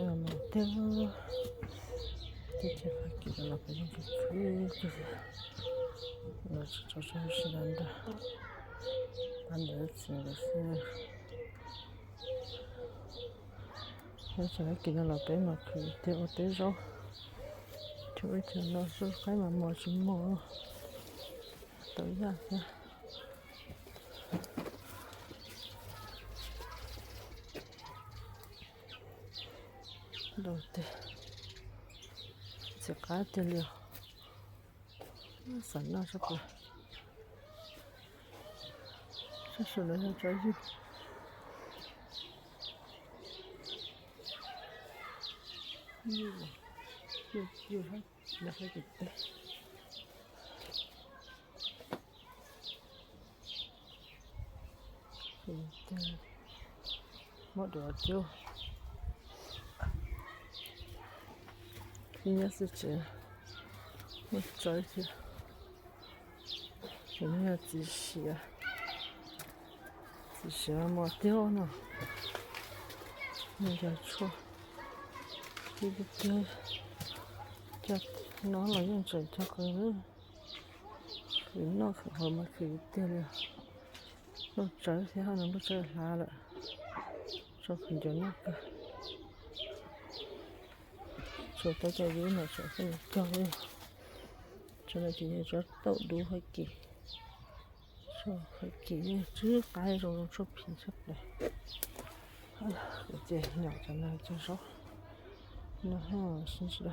没得，这天还记得那个人去，那是早上是难的，难得吃的是，而且还记得那边嘛去的我得着，就一天那时还蛮磨什么，都一样的。对的，这个得了，那啥那是不？这是那些这有啥那些给的，的，没多久，应该是这，我找一下，有没有仔细啊？仔细啊，没掉呢，有点错，这个掉，这拿了用整条可能，那可我们可以掉了，那找一下还能不找来了，找很久那个，找大家有那找很高了，找了今天找到都会给。说会给只改一种出品出来，哎呀，这鸟在那就说，那哈，真是的。